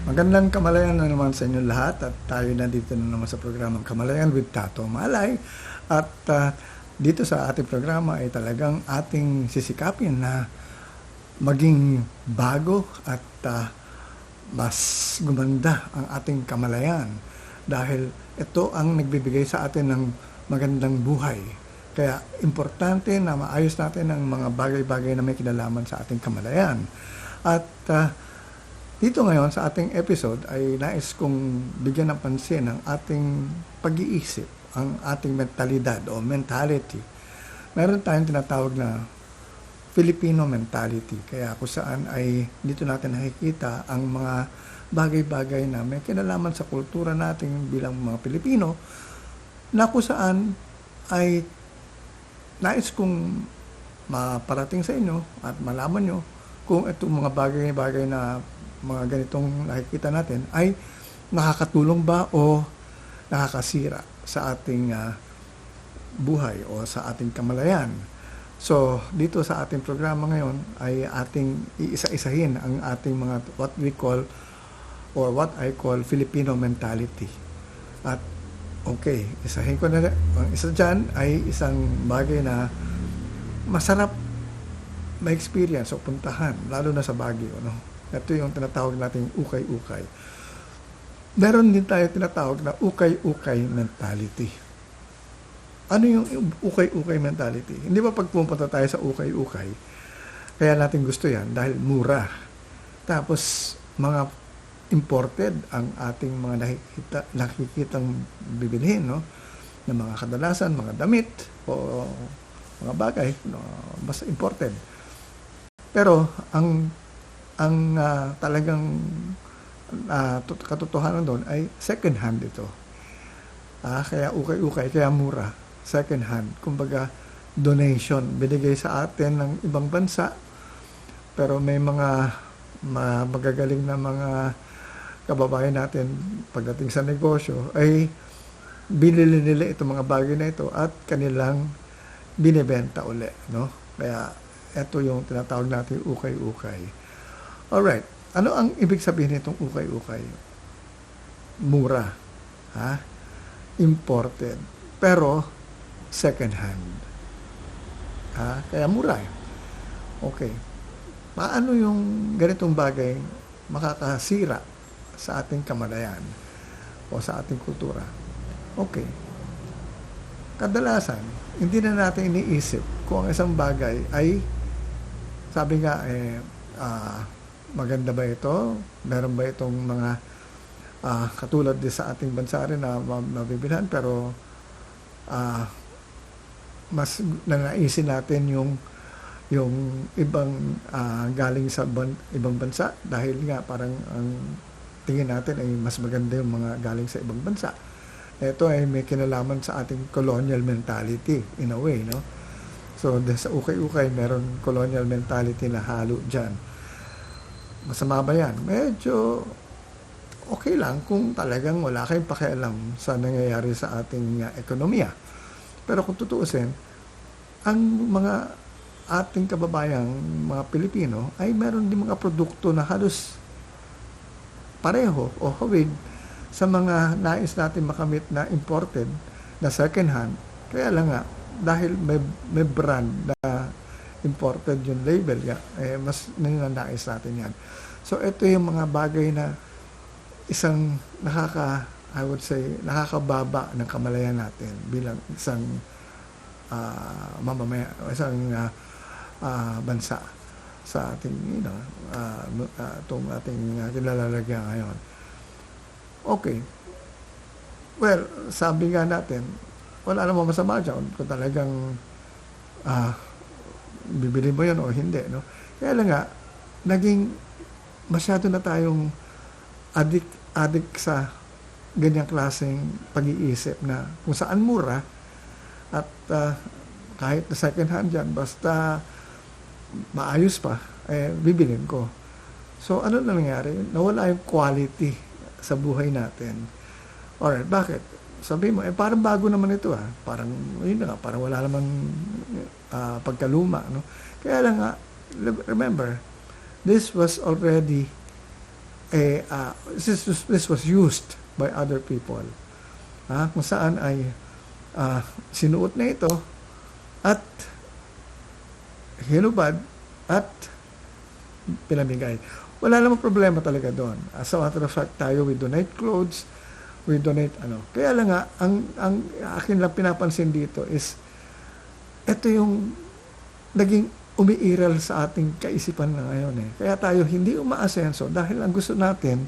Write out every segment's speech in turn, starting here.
Magandang kamalayan na naman sa inyo lahat at tayo na dito na naman sa programang Kamalayan with Tato Malay. At dito sa ating programa ay talagang ating sisikapin na maging bago at mas gumanda ang ating kamalayan dahil ito ang nagbibigay sa atin ng magandang buhay. Kaya importante na maayos natin ang mga bagay-bagay na may kinalaman sa ating kamalayan. At dito ngayon sa ating episode ay nais kong bigyan ng pansin ang ating pag-iisip, ang ating mentalidad o mentality. Meron tayong tinatawag na Filipino mentality. Kaya kung saan ay dito natin nakikita ang mga bagay-bagay na may kinalaman sa kultura natin bilang mga Pilipino na kung saan ay nais kong maparating sa inyo at malaman nyo kung itong mga bagay-bagay na mga ganitong nakikita natin ay nakakatulong ba o nakakasira sa ating buhay o sa ating kamalayan. So, dito sa ating programa ngayon ay ating iisa-isahin ang ating mga what we call or what I call Filipino mentality. At okay, isahin ko na. Ang isa dyan ay isang bagay na masarap ma-experience o puntahan, lalo na sa Baguio, no? Ito yung tinatawag natin ukay-ukay. Meron din tayo tinatawag na ukay-ukay mentality. Ano yung ukay-ukay mentality? Hindi ba pag pumunta tayo sa ukay-ukay, kaya natin gusto yan dahil mura. Tapos mga imported ang ating mga nakikitang bibilhin, no? Na mga kadalasan, mga damit o mga bagay, no? Basta imported. Pero ang talagang katotohanan doon ay second hand ito. Kaya ukay-ukay, kaya mura. Second hand. Kumbaga, donation. Binigay sa atin ng ibang bansa. Pero may mga magagaling na mga kababayan natin pagdating sa negosyo ay binili nila itong mga bagay na ito at kanilang binibenta uli. No? Kaya ito yung tinatawag natin ukay-ukay. Alright, ano ang ibig sabihin nitong ukay-ukay? Mura, imported, pero second hand. Kaya mura. Okay. Paano yung ganitong bagay makakasira sa ating kamalayan o sa ating kultura? Okay. Kadalasan, hindi na natin iniisip kung ang isang bagay ay, sabi nga, maganda ba ito? Meron ba itong mga katulad din sa ating bansa rin na mabibilhan, pero mas nanaisin natin yung ibang galing sa ibang bansa dahil nga parang ang tingin natin ay mas maganda yung mga galing sa ibang bansa. Ito ay may kinalaman sa ating colonial mentality in a way, no? So sa ukay-ukay meron colonial mentality na halo dyan. Masama ba yan? Medyo okay lang kung talagang wala kayong pakialam sa nangyayari sa ating ekonomiya. Pero kung tutuusin, ang mga ating kababayang mga Pilipino ay meron din mga produkto na halos pareho o hawig sa mga nais natin makamit na imported na second hand. Kaya lang nga, dahil may brand na imported yung label nga, mas nananais natin yan. So, ito yung mga bagay na isang I would say, nakakababa ng kamalayan natin bilang isang mamamaya, isang bansa sa ating, itong ating kinalalagyan ngayon. Okay. Well, sabi nga natin, wala namang masama dyan kung talagang bibili mo yan o hindi, no? Kaya lang nga, naging masyado na tayong addict sa ganyang klaseng pag-iisip na kung saan mura at kahit na second hand dyan, basta maayos pa, bibilin ko. So, ano na nangyari? Nawala yung quality sa buhay natin. Alright, bakit? Sabi mo, parang bago naman ito Parang, yun na, parang wala namang pagkaluma, no? Kaya lang nga, remember, this was already this was used by other people. Kung saan ay sinuot na ito at hinubad at pinamigay. Wala namang problema talaga doon. As a matter of fact, tayo, we donate clothes, we donate Kaya lang nga, ang akin lang pinapansin dito is, ito yung naging umiiral sa ating kaisipan na ngayon eh. Kaya tayo hindi umaasenso dahil ang gusto natin,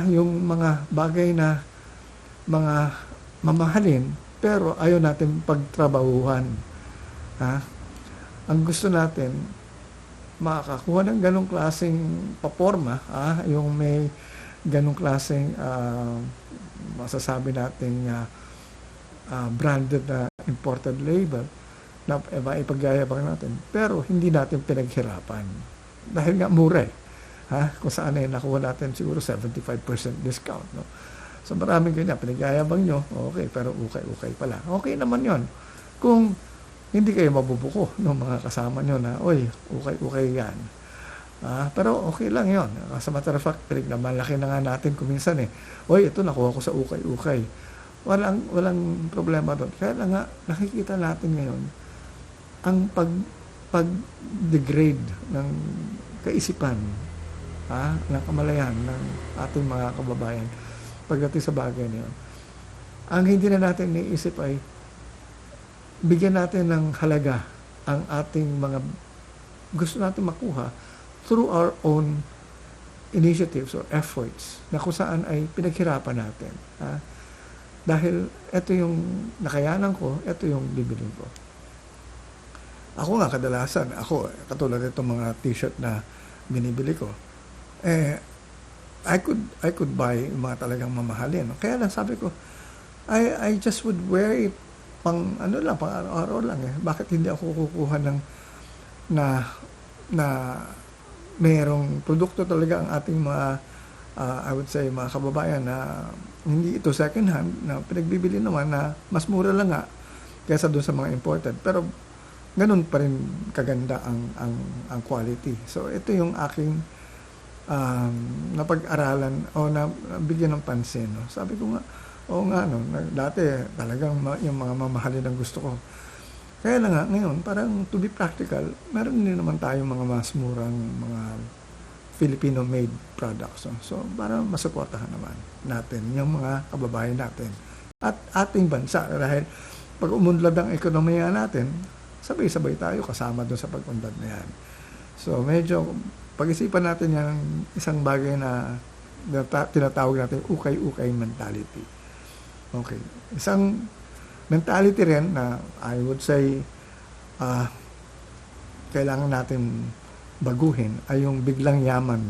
yung mga bagay na mga mamahalin, pero ayaw natin pagtrabahuhan. Ang gusto natin, makakakuha ng ganong klaseng paporma, yung may ganong klaseng masasabi natin branded na imported label na ipagyayabang natin, pero hindi natin pinaghirapan dahil nga mura kung saan nakuha natin siguro 75% discount, no? So maraming ganyan, pinagyayabang nyo, okay, pero ukay pala, okay naman yon kung hindi kayo mabubuko ng mga kasama nyo na, oy, ukay yan. Pero okay lang yon. As a matter of fact, malaki na nga natin kuminsan oy, ito nakuha ko sa ukay. Walang problema doon. Kaya lang nga, nakikita natin ngayon ang pag-degrade ng kaisipan, ng kamalayan ng ating mga kababayan pagdating sa bagay na yun. Ang hindi na natin niisip ay bigyan natin ng halaga ang ating mga gusto natin makuha through our own initiatives or efforts na kung saan ay pinaghirapan natin. Dahil ito yung nakayanan ko, ito yung bibilin ko. Ako nga kadalasan, katulad itong mga t-shirt na binibili ko, I could buy mga talagang mamahalin. Kaya lang sabi ko, I just would wear it pang araw-araw lang Bakit hindi ako kukuha na mayroong produkto talaga ang ating mga I would say mga kababayan na hindi ito second hand na pinagbibili naman na mas mura lang kaysa doon sa mga imported, pero ganun pa rin kaganda ang quality. So ito yung aking napag-aralan o nabigyan ng pansin, no? Sabi ko nga, dati talagang yung mga mamahalin ang gusto ko. Kaya lang ngayon, parang to be practical, meron din naman tayong mga mas murang mga Filipino-made products. So, para masuportahan naman natin yung mga kababayan natin at ating bansa. Dahil pag umunlad ang ekonomiya natin, sabay-sabay tayo kasama doon sa pag-unlad na yan. So, medyo pag-isipan natin yung isang bagay na tinatawag natin ukay-ukay mentality. Okay. Isang mentality rin na I would say kailangan natin baguhin ay yung biglang yaman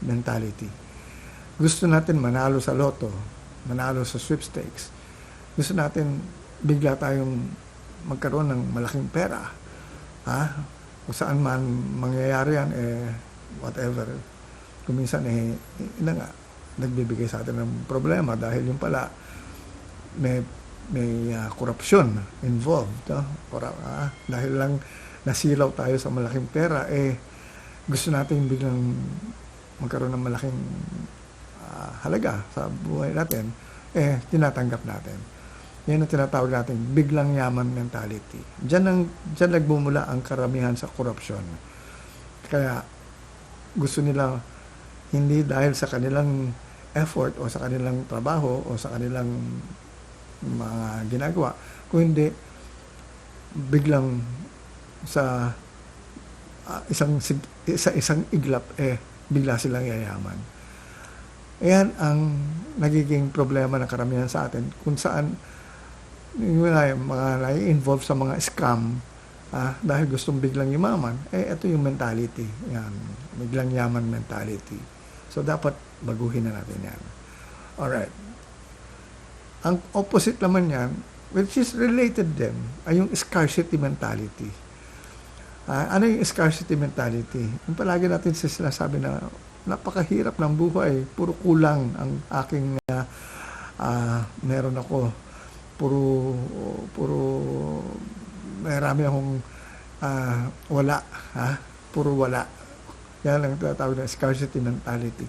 mentality. Gusto natin manalo sa loto, manalo sa sweepstakes. Gusto natin bigla tayong magkaroon ng malaking pera. Kung saan man mangyayari yan, whatever. Kung minsan, nagbibigay sa atin ng problema dahil yung pala, may korupsyon involved. Dahil lang nasilaw tayo sa malaking pera, gusto natin biglang magkaroon ng malaking halaga sa buhay natin, tinatanggap natin. Yan ang tinatawag natin biglang yaman mentality. Diyan nagbumula ang karamihan sa korupsyon. Kaya gusto nila hindi dahil sa kanilang effort o sa kanilang trabaho o sa kanilang mga ginagawa, kundi biglang sa isang iglap bigla silang yayaman. Ayan ang nagiging problema ng karamihan sa atin, kung saan yung mga nai-involve sa mga scam dahil gustong biglang yumaman, ito yung mentality, yan, biglang yaman mentality. So dapat baguhin na natin yan. Alright. Ang opposite naman yan, which is related din, ay yung scarcity mentality. Ano yung scarcity mentality? Yung palagi natin sinasabi na napakahirap ng buhay, puro kulang ang aking meron ako, puro marami akong wala, puro wala. Yan ang tinatawag na scarcity mentality.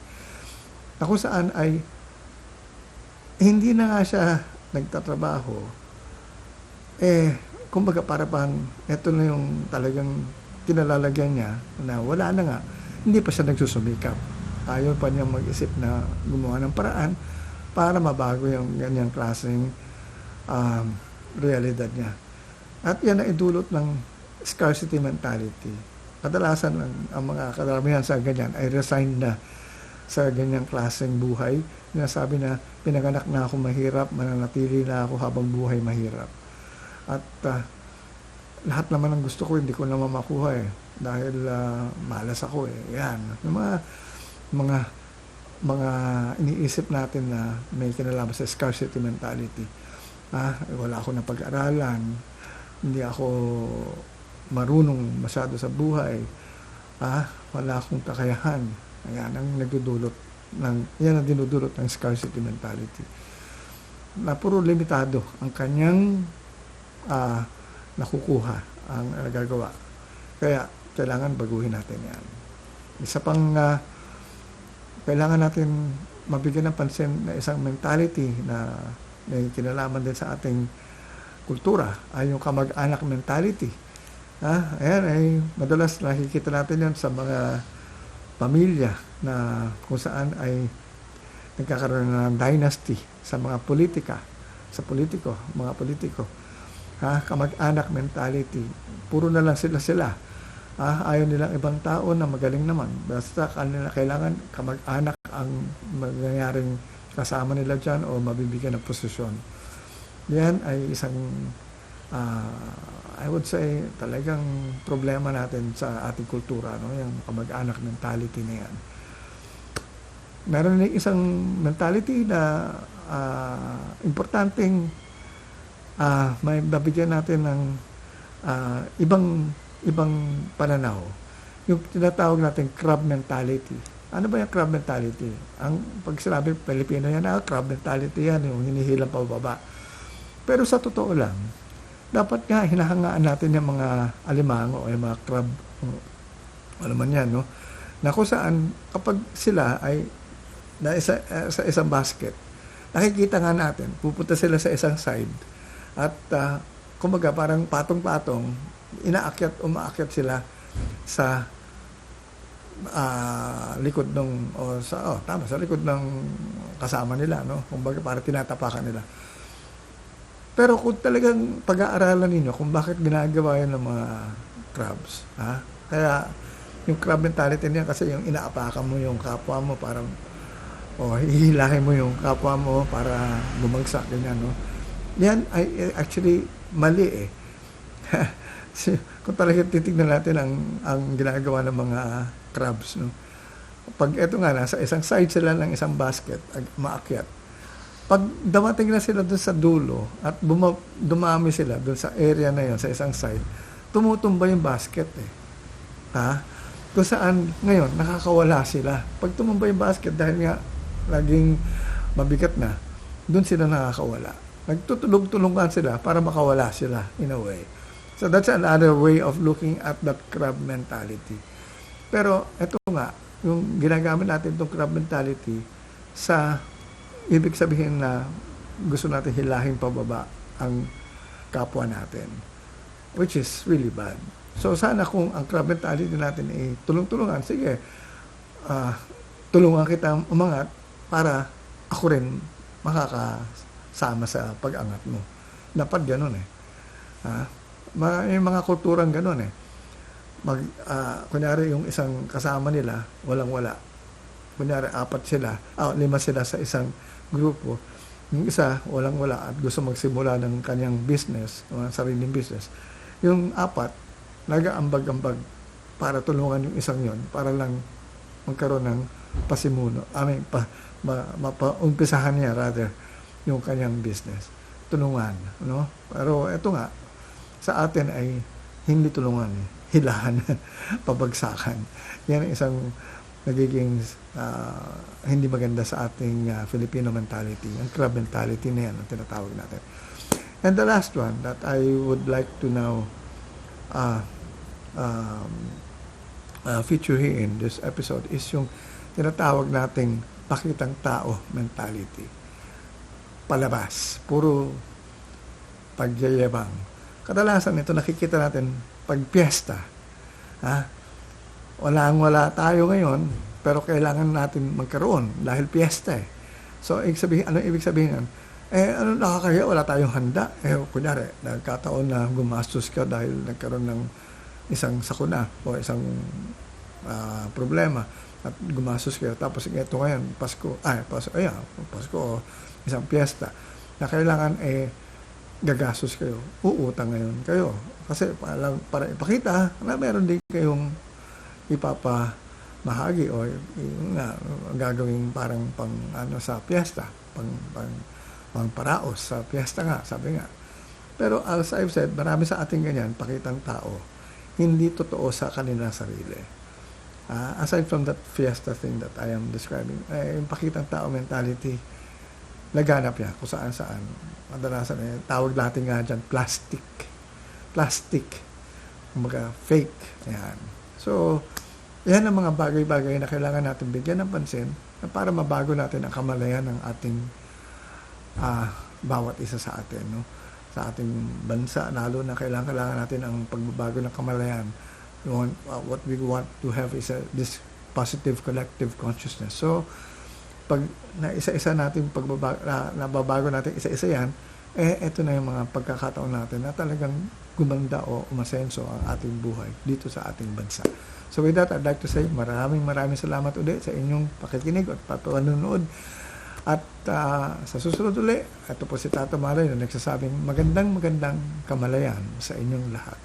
Na kung saan ay hindi na nga siya nagtatrabaho, kumbaga para bang ito na yung talagang kinalalagyan niya na wala na nga, hindi pa siya nagsusumikap. Ayaw pa niya mag-isip na gumawa ng paraan para mabago yung ganyang klaseng realidad niya. At yan ang idulot ng scarcity mentality. Kadalasan ang mga karamihan sa ganyan ay resigned na sa ganyang klaseng buhay. Sinasabi na pinanganak na ako mahirap, mananatili na ako habang buhay mahirap. At lahat naman ng gusto ko hindi ko naman makuha dahil malas ako Yan. Yung mga iniisip natin na may kinalaman sa scarcity mentality. Wala ako na pag-aralan, hindi ako marunong masyado sa buhay, wala akong kakayahan. Yan ang yan ang dinudulot ng scarcity mentality. Na puro limitado ang kanyang nakukuha, ang nagagawa. Kaya kailangan baguhin natin yan. Isa pang kailangan natin mabigyan ng pansin na isang mentality na may kinalaman din sa ating kultura ay yung kamag-anak mentality. Ayan ay madalas nakikita natin yan sa mga pamilya na kung saan ay nagkakaroon ng dynasty sa mga mga politiko. Kamag-anak mentality. Puro na lang sila. Ayaw nilang ibang tao na magaling naman. Basta kanila kailangan kamag-anak ang mangyayaring kasama nila dyan o mabibigyan ng posisyon. Yan ay isang I would say talagang problema natin sa ating kultura, yung kamag-anak mentality na yan. Meron din isang mentality na importanteng may babigyan natin ng ibang pananaw. Yung tinatawag natin crab mentality. Ano ba yung crab mentality? Pag sinabi Pilipino yan, crab mentality yan, yung hinihilang pababa. Pero sa totoo lang, dapat nga hinahangaan natin yung mga alimango o yung mga crab, ano man yan, na kung saan kapag sila ay sa isang basket, nakikita nga natin, pupunta sila sa isang side at kumbaga parang patong-patong, umaakyat sila sa likod sa likod ng kasama nila, kumbaga parang tinatapakan nila. Pero kung talagang pag-aaralan ninyo kung bakit ginagawa yan ng mga crabs, kaya yung crab mentality niya kasi yung inaapakan mo yung kapwa mo parang hihilahin mo yung kapwa mo para bumagsak ganyan, Yan ay actually mali kung talagang titignan natin ang ginagawa ng mga crabs, Pag eto nga nasa isang side sila ng isang basket, maakyat. Pag dumating na sila doon sa dulo at dumami sila doon sa area na yon sa isang side, tumutumba yung basket kung saan ngayon nakakawala sila. Pag tumumba yung basket dahil nga laging mabigat na, doon sila nakakawala. Nagtutulog-tulungan sila para makawala sila in a way. So that's another way of looking at that crab mentality. Pero ito nga, yung ginagamit natin itong crab mentality sa ibig sabihin na gusto natin hilahin pababa ang kapwa natin, which is really bad. So sana kung ang crab mentality natin ay tulong-tulungan, sige, tulungan kita umangat para ako rin makakasama sa pag-angat mo. Dapat ganun May mga kulturang ganun kunyari yung isang kasama nila, walang-wala. Kunyari 5 sila, 5 sila sa isang grupo. Yung isa, walang-wala at gusto magsimula ng kanyang business, sariling business. Yung 4, nag-aambag-ambag para tulungan yung isang yon para lang magkaroon ng pasimuno. Mapaumpisahan niya rather yung kanyang business. Tulungan. Pero ito nga, sa atin ay hindi tulungan, hilahan, pabagsakan. Yan ang isang nagiging hindi maganda sa ating Filipino mentality. Ang crab mentality na yan ang tinatawag natin. And the last one that I would like to now feature here in this episode is yung tinatawag nating pakitang tao mentality. Palabas, puro pagyayabang. Kadalasan ito nakikita natin pag piyesta. Wala tayo ngayon, pero kailangan natin magkaroon dahil piyesta eh. So, ano ibig sabihin yan? Ano nakakaya, wala tayong handa. Kunyari, nagkataon na gumastos ka dahil nagkaroon ng isang sakuna o isang problema at gumastos kayo. Tapos ito ngayon, Pasko o isang piyesta na kailangan gagastos kayo. Uutang ngayon kayo. Kasi para ipakita na meron din kayong ipapamahagi o gagawing parang sa piyesta, pang paraos sa piyesta nga, sabi nga. Pero as I've said, marami sa ating ganyan, pakitang tao, hindi totoo sa kanilang sarili. Aside from that fiesta thing that I am describing, yung pakitang tao mentality, laganap yan kung saan-saan. Madalasan, tawag natin nga dyan, plastic, kumbaga fake. Yan. So, yan ang mga bagay-bagay na kailangan natin bigyan ng pansin para mabago natin ang kamalayan ng ating bawat isa sa atin. No? Sa ating bansa, lalo na kailangan natin ang pagbabago ng kamalayan. What we want to have is this positive collective consciousness. So, pag isa-isa natin nababago natin isa-isa yan, ito na yung mga pagkakataon natin na talagang gumanda o umasenso ang ating buhay dito sa ating bansa. So with that, I'd like to say maraming salamat ulit sa inyong pakikinig at patununood. At sa susunod ulit, ito po si Tato Malay na nagsasabing magandang kamalayan sa inyong lahat.